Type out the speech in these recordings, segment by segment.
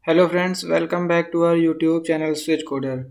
Hello friends, welcome back to our YouTube channel switch coder.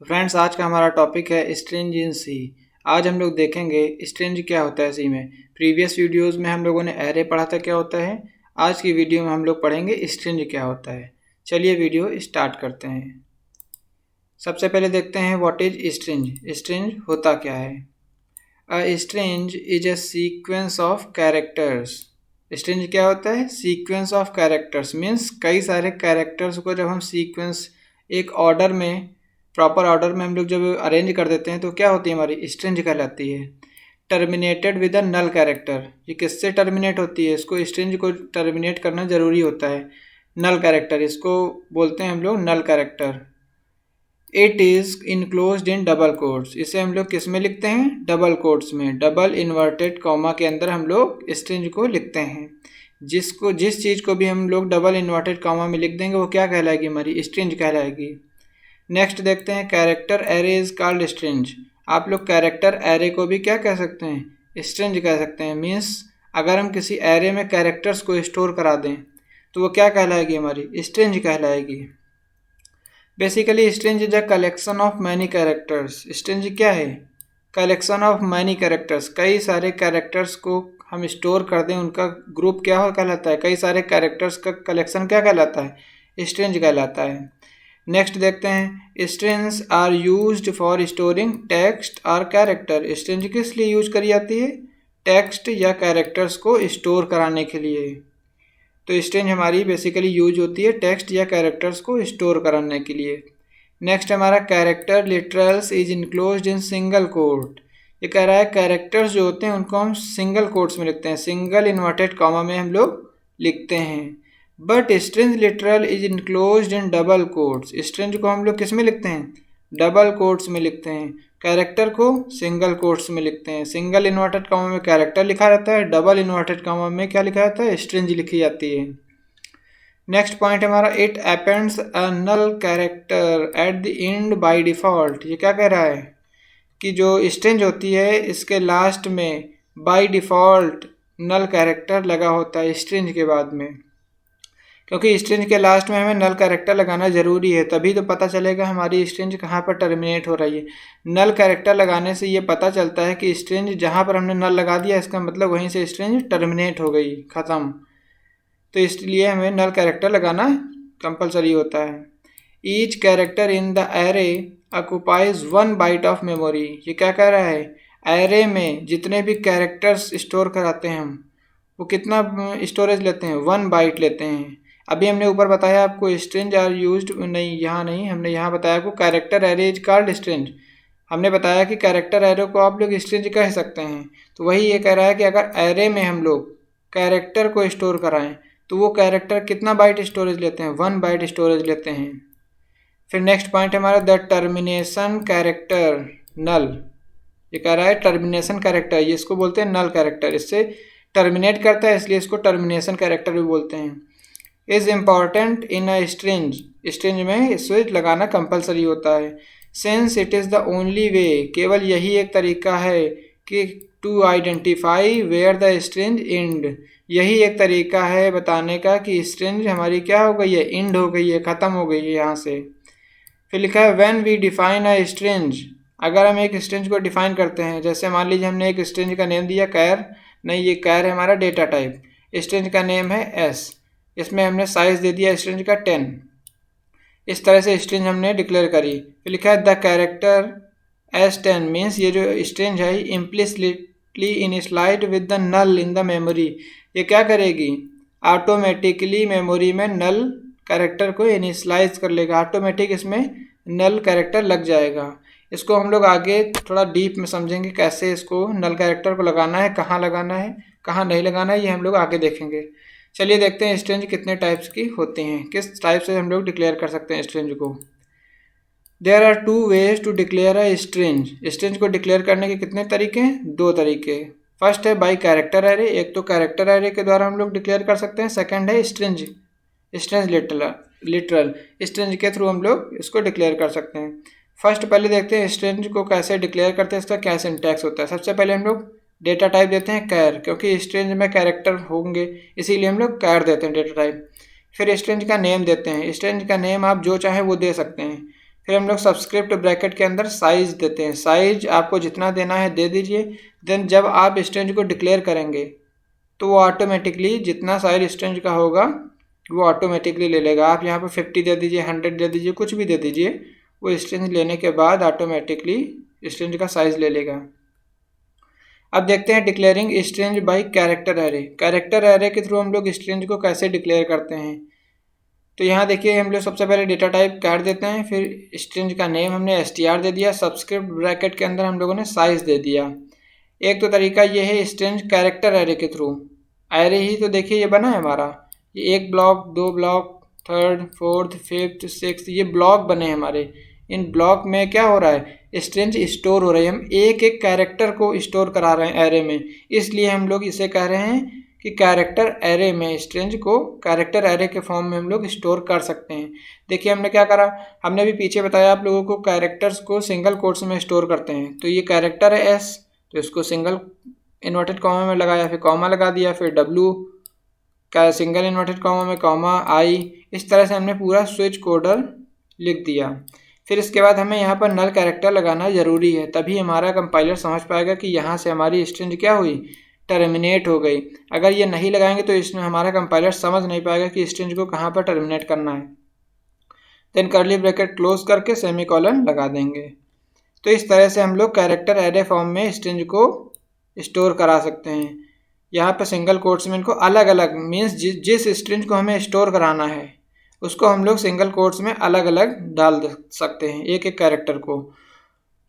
Friends, आज का हमारा topic है स्ट्रिंग इन सी। आज हम लोग देखेंगे स्ट्रिंग क्या होता है सी में। प्रीवियस वीडियोस में हम लोगों ने एरे पढ़ा था क्या होता है। आज की वीडियो में हम लोग पढ़ेंगे स्ट्रिंग क्या होता है। चलिए वीडियो स्टार्ट करते हैं। सबसे पहले देखते हैं व्हाट इज स्ट्रिंग। स्ट्रिंग होता क्या है। A string is a sequence of characters. String क्या होता है? सीक्वेंस ऑफ कैरेक्टर्स मीन्स कई सारे कैरेक्टर्स को जब हम सीक्वेंस एक ऑर्डर में, प्रॉपर ऑर्डर में हम लोग जब अरेंज कर देते हैं तो क्या होती है, हमारी स्ट्रिंग कहलाती है। Terminated with a null character. ये किससे टर्मिनेट होती है? इसको स्ट्रिंग को टर्मिनेट करना ज़रूरी होता है। नल कैरेक्टर, इसको बोलते हैं हम लोग null character. It is enclosed in double quotes. इसे हम लोग किस में लिखते हैं? डबल कोट्स में, डबल इन्वर्टेड कॉमा के अंदर हम लोग स्ट्रिंग को लिखते हैं। जिस चीज़ को भी हम लोग डबल इन्वर्टेड कॉमा में लिख देंगे वो क्या कहलाएगी? हमारी स्ट्रिंग कहलाएगी। नेक्स्ट देखते हैं character array is called string. आप लोग कैरेक्टर एरे को भी क्या कह सकते हैं? स्ट्रिंग कह सकते हैं। मीन्स अगर हम किसी एरे में कैरेक्टर्स को स्टोर करा दें तो वो क्या कहलाएगी? हमारी स्ट्रिंग कहलाएगी। Basically string is a collection of many characters. String क्या है? Collection of many characters. कई सारे कैरेक्टर्स को हम स्टोर कर दें, उनका ग्रुप क्या हो कहलाता है? कई सारे कैरेक्टर्स का कलेक्शन क्या कहलाता है? स्ट्रिंग कहलाता है। नेक्स्ट देखते हैं strings are used for storing text और कैरेक्टर। स्ट्रिंग किस लिए यूज करी जाती है? टेक्स्ट या कैरेक्टर्स को स्टोर कराने के लिए। तो स्ट्रिंग हमारी बेसिकली यूज होती है टेक्स्ट या कैरेक्टर्स को स्टोर कराने के लिए। नेक्स्ट हमारा character literals is enclosed in single quote. ये कह रहा है कैरेक्टर्स जो होते हैं उनको हम सिंगल कोट्स में लिखते हैं, सिंगल इन्वर्टेड कॉमा में हम लोग लिखते हैं। But string literal is enclosed in double quotes. String को हम लोग किस में लिखते हैं? डबल कोट्स में लिखते हैं। कैरेक्टर को सिंगल कोट्स में लिखते हैं। सिंगल इन्वर्टेड कॉमा में कैरेक्टर लिखा रहता है, डबल इन्वर्टेड कॉमा में क्या लिखा रहता है? स्ट्रिंग लिखी जाती है। नेक्स्ट पॉइंट हमारा it appends a null character at the end by default. ये क्या कह रहा है कि जो स्ट्रिंग होती है इसके लास्ट में बाय डिफ़ॉल्ट नल कैरेक्टर लगा होता है स्ट्रिंग के बाद में। क्योंकि स्ट्रिंग के लास्ट में हमें नल कैरेक्टर लगाना ज़रूरी है, तभी तो पता चलेगा हमारी स्ट्रिंग कहाँ पर टर्मिनेट हो रही है। नल कैरेक्टर लगाने से ये पता चलता है कि स्ट्रिंग जहाँ पर हमने नल लगा दिया इसका मतलब वहीं से स्ट्रिंग टर्मिनेट हो गई, ख़त्म। तो इसलिए हमें नल कैरेक्टर लगाना कंपलसरी होता है। Each character in the array occupies 1 byte of memory. ये क्या कह रहा है? एरे में जितने भी कैरेक्टर्स स्टोर कराते हैं हम, वो कितना स्टोरेज लेते हैं? 1 बाइट लेते हैं। अभी हमने ऊपर बताया आपको स्ट्रिंग आर यूज्ड, नहीं यहाँ नहीं, हमने यहाँ बताया आपको character array is called string. हमने बताया कि कैरेक्टर एरे को आप लोग स्ट्रिंग कह सकते हैं। तो वही ये कह रहा है कि अगर एरे में हम लोग कैरेक्टर को स्टोर कराएं तो वो कैरेक्टर कितना बाइट स्टोरेज लेते हैं? 1 बाइट स्टोरेज लेते हैं। फिर नेक्स्ट पॉइंट हमारा द टर्मिनेशन कैरेक्टर नल। ये कह रहा है टर्मिनेशन कैरेक्टर, ये इसको बोलते हैं नल कैरेक्टर। इससे टर्मिनेट करता है इसलिए इसको टर्मिनेशन कैरेक्टर भी बोलते हैं। Is important in a string. String में स्विच लगाना कंपलसरी होता है। Since it is the only way, केवल यही एक तरीका है कि to identify where the string end. यही एक तरीका है बताने का कि स्ट्रिंग हमारी क्या हो गई है? एंड हो गई है, ख़त्म हो गई है यहाँ से। फिर लिखा है when we define a string. अगर हम एक स्ट्रिंग को डिफाइन करते हैं, जैसे मान लीजिए हमने एक स्ट्रिंग का नेम दिया कैर, नहीं ये कैर है हमारा डेटा टाइप, स्ट्रिंग का नेम है एस, इसमें हमने साइज दे दिया स्ट्रिंग का 10। इस तरह से स्ट्रिंग हमने डिक्लेयर करी। फिर लिखा है द कैरेक्टर S10 मीन्स ये जो स्ट्रिंग है implicitly initialized with the null in the memory. ये क्या करेगी? ऑटोमेटिकली मेमोरी में नल कैरेक्टर को इनिशियलाइज कर लेगा, ऑटोमेटिक इसमें नल कैरेक्टर लग जाएगा। इसको हम लोग आगे थोड़ा डीप में समझेंगे कैसे इसको नल कैरेक्टर को लगाना है, कहाँ लगाना है, कहाँ नहीं लगाना है, ये हम लोग आगे देखेंगे। चलिए देखते हैं स्ट्रिंग कितने टाइप्स की होती हैं, किस टाइप से हम लोग डिक्लेयर कर सकते हैं स्ट्रिंग को। There are 2 ways to declare a string. String को डिक्लेयर करने के कितने तरीके हैं? 2 तरीके। फर्स्ट है बाई कैरेक्टर एरे, एक तो कैरेक्टर एरे के द्वारा हम लोग डिक्लेयर कर सकते हैं। सेकंड है स्ट्रिंग लिटरल स्ट्रिंग के थ्रू हम लोग इसको डिक्लेयर कर सकते हैं। फर्स्ट पहले देखते हैं स्ट्रिंग को कैसे डिक्लेयर करते हैं, इसका क्या सिंटैक्स होता है। सबसे पहले हम लोग डेटा टाइप देते हैं कैर, क्योंकि स्ट्रिंग में कैरेक्टर होंगे इसीलिए हम लोग कैर देते हैं डेटा टाइप। फिर स्ट्रिंग का नेम देते हैं, स्ट्रिंग का नेम आप जो चाहे वो दे सकते हैं। फिर हम लोग सबस्क्रिप्ट ब्रैकेट के अंदर साइज देते हैं, साइज आपको जितना देना है दे दीजिए। देन जब आप स्ट्रिंग को डिक्लेयर करेंगे तो वो ऑटोमेटिकली जितना साइज स्ट्रिंग का होगा वो ऑटोमेटिकली ले लेगा। आप यहाँ पर 50 दे दीजिए, 100 दे दीजिए, कुछ भी दे दीजिए, वो स्ट्रिंग लेने के बाद ऑटोमेटिकली स्ट्रिंग का साइज ले लेगा। अब देखते हैं declaring string by character array. Character array के थ्रू हम लोग स्ट्रिंग को कैसे डिक्लेयर करते हैं। तो यहाँ देखिए हम लोग सबसे पहले डेटा टाइप कैट देते हैं, फिर स्ट्रिंग का नेम हमने str दे दिया, सबस्क्रिप्ट ब्रैकेट के अंदर हम लोगों ने साइज दे दिया। एक तो तरीका ये है स्ट्रिंग कैरेक्टर एरे के थ्रू। एरे ही तो देखिए ये बना है हमारा, ये एक ब्लॉक, दो block, third, fourth, fifth, sixth, ये ब्लॉक बने हैं हमारे। इन ब्लॉक में क्या हो रहा है, स्ट्रिंग स्टोर हो रही है, हम एक एक कैरेक्टर को स्टोर करा रहे हैं एरे में, इसलिए हम लोग इसे कह रहे हैं कि कैरेक्टर एरे में स्ट्रिंग को कैरेक्टर एरे के फॉर्म में हम लोग स्टोर कर सकते हैं। देखिए हमने क्या करा, हमने भी पीछे बताया आप लोगों को कैरेक्टर्स को सिंगल कोट्स में स्टोर करते हैं। तो ये कैरेक्टर है एस, तो इसको सिंगल इन्वर्टेड कॉमा में लगाया, फिर कॉमा लगा दिया, फिर डब्ल्यू का सिंगल इन्वर्टेड कॉमा में कॉमा आई, इस तरह से हमने पूरा स्विच कोडर लिख दिया। फिर इसके बाद हमें यहाँ पर नल कैरेक्टर लगाना ज़रूरी है, तभी हमारा कंपाइलर समझ पाएगा कि यहाँ से हमारी स्ट्रिंग क्या हुई, टर्मिनेट हो गई। अगर ये नहीं लगाएंगे तो इसमें हमारा कंपाइलर समझ नहीं पाएगा कि स्ट्रिंग को कहाँ पर टर्मिनेट करना है। देन कर्ली ब्रैकेट क्लोज करके सेमीकोलन लगा देंगे। तो इस तरह से हम लोग कैरेक्टर एरे फॉर्म में स्ट्रिंग को स्टोर करा सकते हैं। यहाँ पर सिंगल कोट्स में इनको अलग अलग मीन्स जिस स्ट्रिंग को हमें स्टोर कराना है उसको हम लोग सिंगल कोट्स में अलग अलग डाल सकते हैं, एक एक कैरेक्टर को।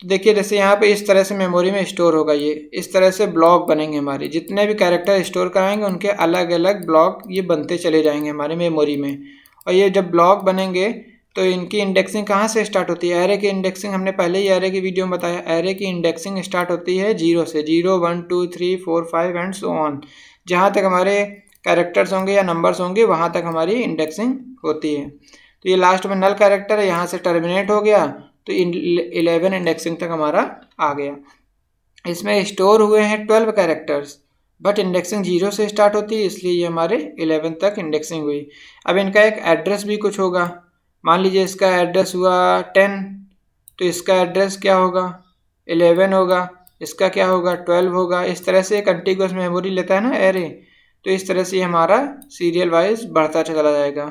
तो देखिए जैसे यहाँ पे इस तरह से मेमोरी में स्टोर होगा, ये इस तरह से ब्लॉक बनेंगे हमारे, जितने भी कैरेक्टर स्टोर कराएंगे उनके अलग अलग ब्लॉक ये बनते चले जाएंगे हमारे मेमोरी में। और ये जब ब्लॉक बनेंगे तो इनकी इंडेक्सिंग कहाँ से स्टार्ट होती है, एरे की इंडेक्सिंग हमने पहले ही एरे की वीडियो में बताया, एरे की इंडेक्सिंग स्टार्ट होती है 0 से, 0 1 2 3 4 5 एंड सो ऑन। जहाँ तक हमारे कैरेक्टर्स होंगे या नंबर्स होंगे वहाँ तक हमारी इंडेक्सिंग होती है। तो ये लास्ट में नल कैरेक्टर है, यहाँ से टर्मिनेट हो गया तो 11 इंडेक्सिंग तक हमारा आ गया। इसमें स्टोर हुए हैं 12 कैरेक्टर्स, बट इंडेक्सिंग 0 से स्टार्ट होती है इसलिए ये हमारे 11 तक इंडेक्सिंग हुई। अब इनका एक एड्रेस भी कुछ होगा, मान लीजिए इसका एड्रेस हुआ 10, तो इसका एड्रेस क्या होगा 11 होगा, इसका क्या होगा 12 होगा। इस तरह से कंटिन्यूअस मेमोरी लेता है ना एरे, तो इस तरह से हमारा सीरियल वाइज बढ़ता चला जाएगा।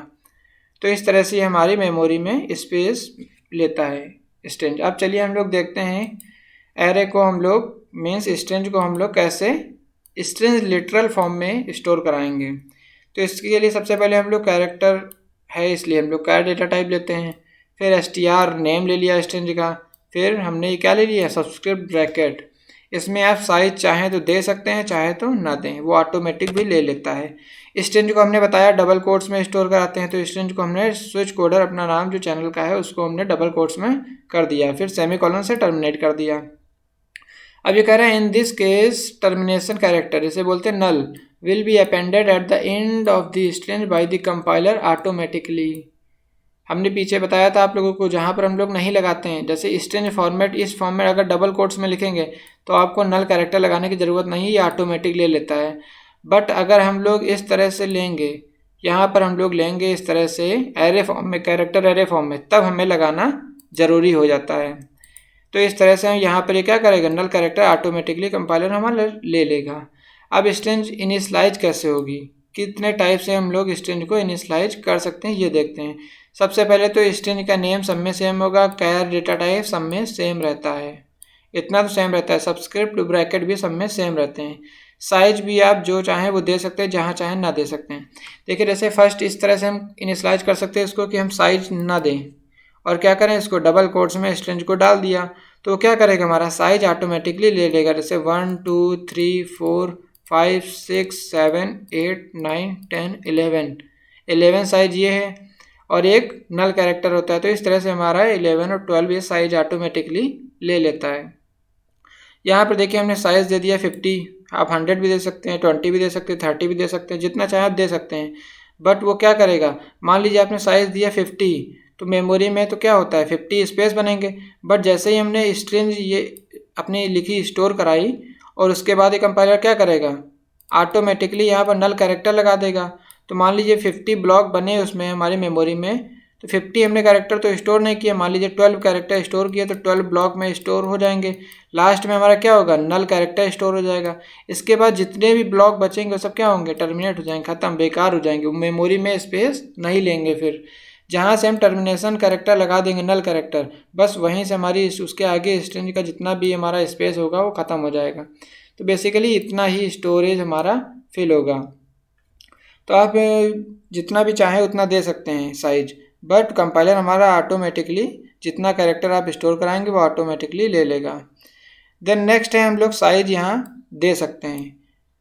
तो इस तरह से हमारी मेमोरी में स्पेस लेता है स्ट्रिंग। अब चलिए हम लोग देखते हैं एरे को हम लोग मीन्स स्ट्रिंग को हम लोग कैसे स्ट्रिंग लिटरल फॉर्म में स्टोर कराएंगे। तो इसके लिए सबसे पहले हम लोग कैरेक्टर है इसलिए हम लोग कैर डेटा टाइप लेते हैं, फिर str नेम ले लिया स्ट्रिंग का, फिर हमने क्या ले लिया सबस्क्रिप्ट ब्रैकेट। इसमें आप साइज चाहें तो दे सकते हैं, चाहे तो ना दें, वो ऑटोमेटिक भी ले लेता है। स्ट्रिंग को हमने बताया डबल कोट्स में स्टोर कराते हैं, तो स्ट्रिंग को हमने स्विच कोडर अपना नाम जो चैनल का है उसको हमने डबल कोट्स में कर दिया, फिर सेमीकोलन से टर्मिनेट कर दिया। अब ये कह रहे हैं in this case termination character, इसे बोलते हैं null, will be appended at the end of the string by the compiler automatically. हमने पीछे बताया था आप लोगों को जहाँ पर हम लोग नहीं लगाते हैं, जैसे स्ट्रिंग फॉर्मेट इस फॉर्म में अगर डबल कोट्स में लिखेंगे तो आपको नल कैरेक्टर लगाने की ज़रूरत नहीं, ये ऑटोमेटिक ले लेता है। बट अगर हम लोग इस तरह से लेंगे, यहाँ पर हम लोग लेंगे इस तरह से एरे फॉर्म में, कैरेक्टर एरे फॉर्म में, तब हमें लगाना ज़रूरी हो जाता है। तो इस तरह से हम यहाँ पर ये क्या करेगा, नल कैरेक्टर ऑटोमेटिकली कंपाइलर हमारा ले लेगा। अब स्ट्रिंग इनिशियलाइज कैसे होगी, कितने टाइप से हम लोग स्ट्रिंग को इनिशियलाइज कर सकते हैं ये देखते हैं। सबसे पहले तो स्ट्रिंग का नेम सब में सेम होगा, कैर डेटा टाइप सब में सेम रहता है, इतना तो सेम रहता है, सबस्क्रिप्ट ब्रैकेट भी सब में सेम रहते हैं। साइज भी आप जो चाहें वो दे सकते हैं, जहाँ चाहें ना दे सकते हैं। देखिए जैसे फर्स्ट इस तरह से हम इनिशियलाइज कर सकते हैं इसको कि हम साइज ना दें और क्या करें, इसको डबल कोट्स में स्ट्रिंग को डाल दिया तो क्या करेगा, हमारा साइज ऑटोमेटिकली ले लेगा। जैसे 1 2 3 4 5 6 7 8 9 10 11 साइज ये है, और एक नल कैरेक्टर होता है, तो इस तरह से हमारा 11 और 12 ये साइज ऑटोमेटिकली ले लेता है। यहाँ पर देखिए हमने साइज दे दिया 50, आप 100 भी दे सकते हैं, 20 भी दे सकते हैं, 30 भी दे सकते हैं, जितना चाहे आप दे सकते हैं। बट वो क्या करेगा, मान लीजिए आपने साइज दिया 50, तो मेमोरी में तो क्या होता है 50 स्पेस बनेंगे, बट जैसे ही हमने स्ट्रिंग ये अपनी लिखी स्टोर कराई और उसके बाद ये कंपाइलर क्या करेगा, ऑटोमेटिकली यहाँ पर नल कैरेक्टर लगा देगा। तो मान लीजिए 50 ब्लॉक बने उसमें हमारी मेमोरी में, तो 50 हमने कैरेक्टर तो स्टोर नहीं किया, मान लीजिए 12 कैरेक्टर स्टोर किया तो 12 ब्लॉक में स्टोर हो जाएंगे। लास्ट में हमारा क्या होगा, नल कैरेक्टर स्टोर हो जाएगा। इसके बाद जितने भी ब्लॉक बचेंगे वो सब क्या होंगे, टर्मिनेट हो जाएंगे, खत्म, बेकार हो जाएंगे, मेमोरी में स्पेस नहीं लेंगे। फिर जहाँ से हम टर्मिनेशन कैरेक्टर लगा देंगे, नल कैरेक्टर, बस वहीं से हमारी उसके आगे स्ट्रिंग का जितना भी हमारा स्पेस होगा वो ख़त्म हो जाएगा। तो बेसिकली इतना ही स्टोरेज हमारा फिल होगा। तो आप जितना भी चाहें उतना दे सकते हैं साइज, बट कंपाइलर हमारा ऑटोमेटिकली जितना कैरेक्टर आप स्टोर कराएंगे वो ऑटोमेटिकली ले लेगा। देन नेक्स्ट है हम लोग साइज यहाँ दे सकते हैं।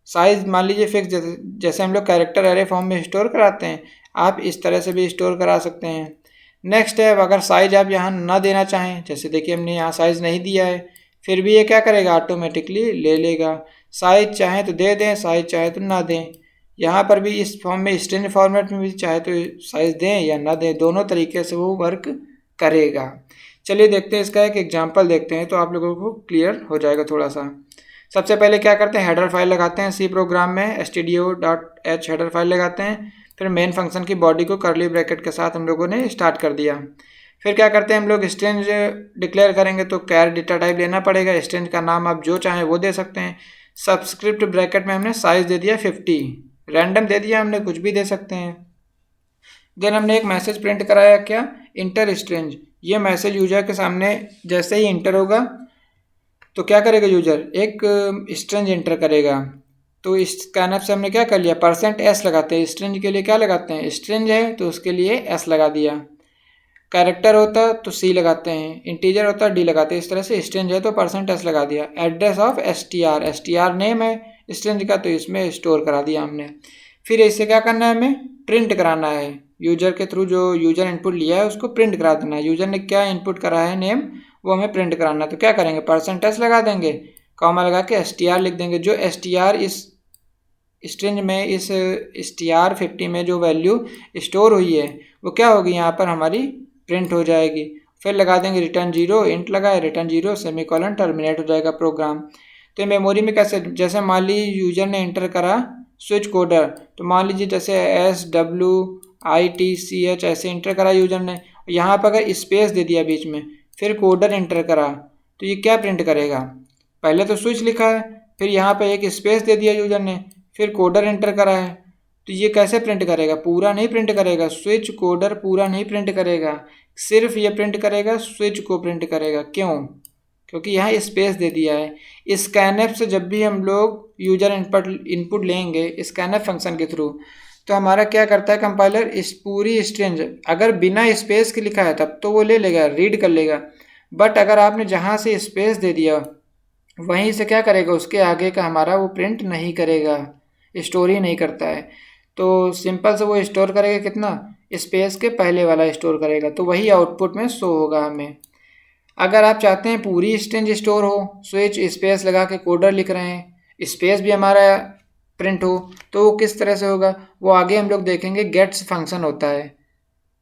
साइज मान लीजिए फिक्स, जैसे हम लोग कैरेक्टर एरे फॉर्म में स्टोर कराते हैं, आप इस तरह से भी स्टोर करा सकते हैं। नेक्स्ट है, अगर साइज आप यहाँ ना देना चाहें, जैसे देखिए हमने यहाँ साइज नहीं दिया है, फिर भी ये क्या करेगा, ऑटोमेटिकली ले लेगा। साइज चाहे तो दे दें, साइज चाहे तो ना दें। यहाँ पर भी इस फॉर्म में स्ट्रिंग फॉर्मेट में भी चाहे तो साइज दें या ना दें, दोनों तरीके से वो वर्क करेगा। चलिए देखते हैं, इसका एक एग्जांपल देखते हैं तो आप लोगों को क्लियर हो जाएगा थोड़ा सा। सबसे पहले क्या करते हैं, हेडर फाइल लगाते हैं सी प्रोग्राम में, stdio.h हेडर फाइल लगाते हैं। फिर मेन फंक्शन की बॉडी को कर्ली ब्रैकेट के साथ हम लोगों ने स्टार्ट कर दिया। फिर क्या करते हैं, हम लोग स्ट्रिंग डिक्लेयर करेंगे तो कैर डेटा टाइप लेना पड़ेगा। स्ट्रिंग का नाम आप जो चाहें वो दे सकते हैं। सबस्क्रिप्ट ब्रैकेट में हमने साइज दे दिया 50, रैंडम दे दिया हमने, कुछ भी दे सकते हैं। देन हमने एक मैसेज प्रिंट कराया, क्या, इंटर स्ट्रिंग। ये मैसेज यूजर के सामने जैसे ही इंटर होगा तो क्या करेगा यूजर, एक स्ट्रिंग इंटर करेगा। तो इस स्कैनअप से हमने क्या कर लिया, %s लगाते हैं, स्ट्रिंग के लिए क्या लगाते हैं, स्ट्रिंग है तो उसके लिए s लगा दिया। कैरेक्टर होता तो c लगाते हैं, इंटीजर होता d लगाते हैं। इस तरह से स्ट्रिंग है तो %s लगा दिया। एड्रेस ऑफ str नेम है स्ट्रिंग का तो इसमें स्टोर करा दिया हमने। फिर इससे क्या करना है, हमें प्रिंट कराना है। यूजर के थ्रू जो यूजर इनपुट लिया है उसको प्रिंट करा देना है। यूजर ने क्या इनपुट करा है नेम, वो हमें प्रिंट कराना है। तो क्या करेंगे, %s लगा देंगे, कॉमा लगा के str लिख देंगे। जो str इस स्ट्रिंग में, इस str 50 में जो वैल्यू स्टोर हुई है वो क्या होगी, यहाँ पर हमारी प्रिंट हो जाएगी। फिर लगा देंगे रिटर्न 0, इंट लगाए रिटर्न 0 सेमीकोलन, टर्मिनेट हो जाएगा प्रोग्राम। तो मेमोरी में कैसे, जैसे मान लीजिए यूजर ने एंटर करा स्विच कोडर, तो मान लीजिए जैसे SWITCH ऐसे इंटर करा यूजर ने, यहाँ पर अगर स्पेस दे दिया बीच में, फिर कोडर इंटर करा, तो ये क्या प्रिंट करेगा, पहले तो स्विच लिखा है, फिर यहाँ पे एक स्पेस दे दिया यूजर ने, फिर कोडर एंटर करा है, तो ये कैसे प्रिंट करेगा, पूरा नहीं प्रिंट करेगा। स्विच कोडर पूरा नहीं प्रिंट करेगा, सिर्फ ये प्रिंट करेगा स्विच को प्रिंट करेगा। क्यों, क्योंकि यहाँ स्पेस दे दिया है। स्कैनएफ से जब भी हम लोग यूजर इनपुट लेंगे स्कैनएफ फंक्शन के थ्रू, तो हमारा क्या करता है कंपाइलर, इस पूरी स्ट्रिंग अगर बिना स्पेस के लिखा है तब तो वो ले लेगा, रीड कर लेगा। बट अगर आपने जहाँ से स्पेस दे दिया वहीं से क्या करेगा, उसके आगे का हमारा वो प्रिंट नहीं करेगा, स्टोर ही नहीं करता है। तो सिंपल से वो स्टोर करेगा कितना, स्पेस के पहले वाला स्टोर करेगा, तो वही आउटपुट में शो होगा हमें। अगर आप चाहते हैं पूरी स्ट्रिंग स्टोर हो, स्विच स्पेस लगा के कोडर लिख रहे हैं, स्पेस भी हमारा प्रिंट हो, तो वो किस तरह से होगा वो आगे हम लोग देखेंगे। गेट्स फंक्शन होता है,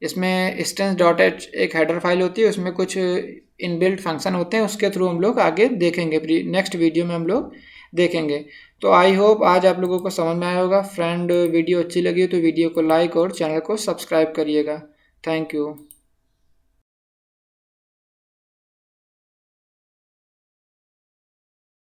इसमें strings.h एक हेडर फाइल होती है, उसमें कुछ इनबिल्ट फंक्शन होते हैं, उसके थ्रू हम लोग आगे देखेंगे, नेक्स्ट वीडियो में हम लोग देखेंगे। तो आई होप आज आप लोगों को समझ में आया होगा। फ्रेंड वीडियो अच्छी लगी हो तो वीडियो को लाइक और चैनल को सब्सक्राइब करिएगा। Thank you.